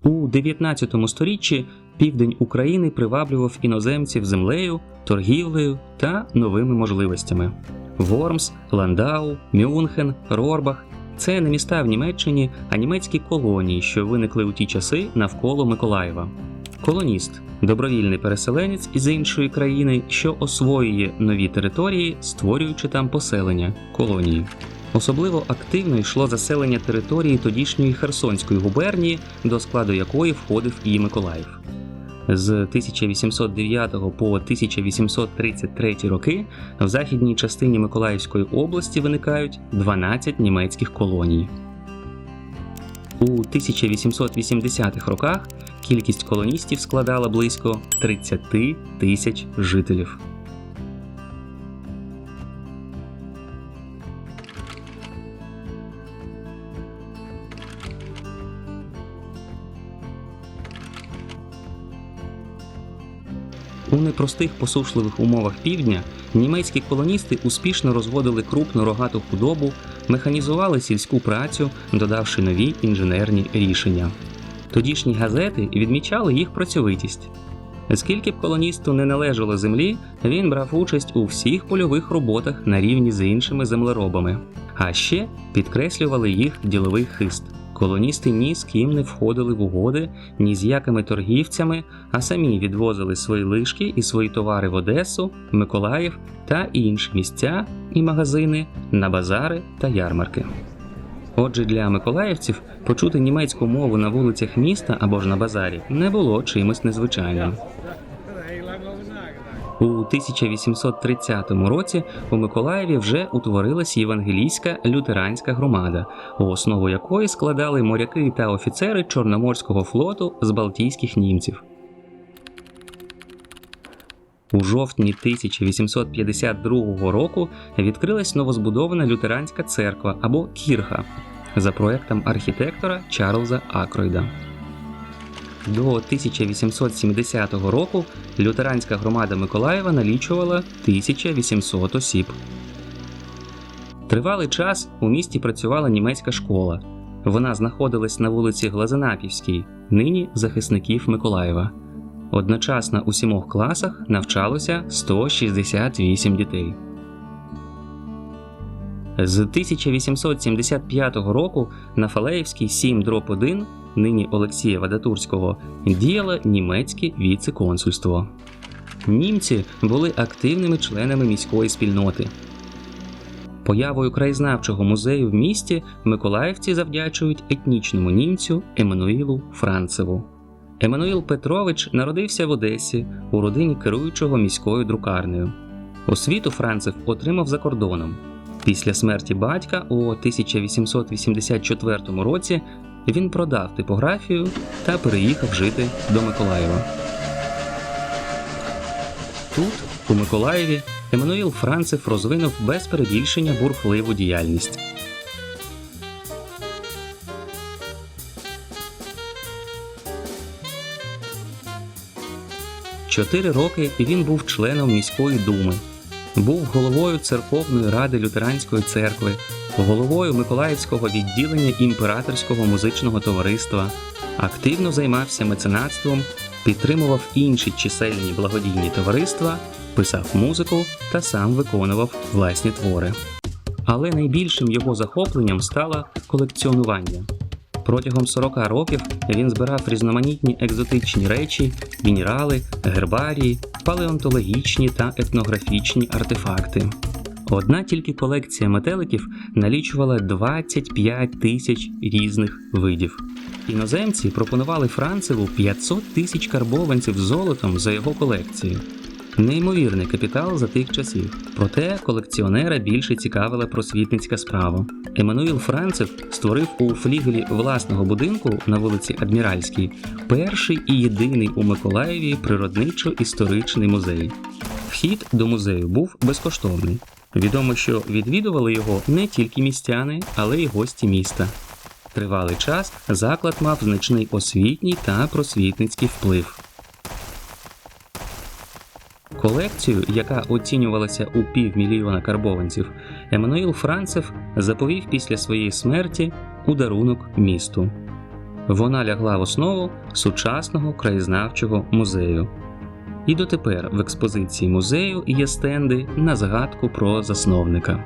У 19 сторіччі південь України приваблював іноземців землею, торгівлею та новими можливостями. Вормс, Ландау, Мюнхен, Рорбах – це не міста в Німеччині, а німецькі колонії, що виникли у ті часи навколо Миколаєва. Колоніст – добровільний переселенець із іншої країни, що освоює нові території, створюючи там поселення – колонії. Особливо активно йшло заселення території тодішньої Херсонської губернії, до складу якої входив і Миколаїв. З 1809 по 1833 роки в західній частині Миколаївської області виникають 12 німецьких колоній. У 1880-х роках кількість колоністів складала близько 30 тисяч жителів. У непростих посушливих умовах півдня німецькі колоністи успішно розводили крупну рогату худобу, механізували сільську працю, додавши нові інженерні рішення. Тодішні газети відмічали їх працьовитість. Скільки б колоністу не належало землі, він брав участь у всіх польових роботах на рівні з іншими землеробами. А ще підкреслювали їх діловий хист. Колоністи ні з ким не входили в угоди, ні з якими торгівцями, а самі відвозили свої лишки і свої товари в Одесу, Миколаїв та інші місця і магазини, на базари та ярмарки. Отже, для миколаївців почути німецьку мову на вулицях міста або ж на базарі не було чимось незвичайним. У 1830 році у Миколаєві вже утворилась євангелійська лютеранська громада, у основу якої складали моряки та офіцери Чорноморського флоту з балтійських німців. У жовтні 1852 року відкрилась новозбудована лютеранська церква або кірха за проектом архітектора Чарльза Акройда. До 1870 року лютеранська громада Миколаєва налічувала 1800 осіб. Тривалий час у місті працювала німецька школа. Вона знаходилась на вулиці Глазенапівській, нині захисників Миколаєва. Одночасно у 7 класах навчалося 168 дітей. З 1875 року на Фалеївській 7/1, нині Олексія Вадатурського, діяло німецьке віце-консульство. Німці були активними членами міської спільноти. Появою краєзнавчого музею в місті миколаївці завдячують етнічному німцю Еммануїлу Францеву. Еммануїл Петрович народився в Одесі у родині керуючого міською друкарнею. Освіту Францев отримав за кордоном. Після смерті батька у 1884 році він продав типографію та переїхав жити до Миколаєва. Тут, у Миколаєві, Еммануїл Францев розвинув без перебільшення бурхливу діяльність. Чотири роки він був членом міської думи, був головою церковної ради лютеранської церкви, головою Миколаївського відділення імператорського музичного товариства, активно займався меценатством, підтримував інші чисельні благодійні товариства, писав музику та сам виконував власні твори. Але найбільшим його захопленням стало колекціонування. Протягом 40 років він збирав різноманітні екзотичні речі, мінерали, гербарії, палеонтологічні та етнографічні артефакти. Одна тільки колекція метеликів налічувала 25 тисяч різних видів. Іноземці пропонували Францеву 500 тисяч карбованців золотом за його колекцію. Неймовірний капітал за тих часів. Проте колекціонера більше цікавила просвітницька справа. Еммануїл Францев створив у флігелі власного будинку на вулиці Адміральській перший і єдиний у Миколаєві природничо-історичний музей. Вхід до музею був безкоштовний. Відомо, що відвідували його не тільки містяни, але й гості міста. Тривалий час заклад мав значний освітній та просвітницький вплив. Колекцію, яка оцінювалася у 500 000 карбованців, Еммануїл Францев заповів після своєї смерті у дарунок місту. Вона лягла в основу сучасного краєзнавчого музею. І дотепер в експозиції музею є стенди на згадку про засновника.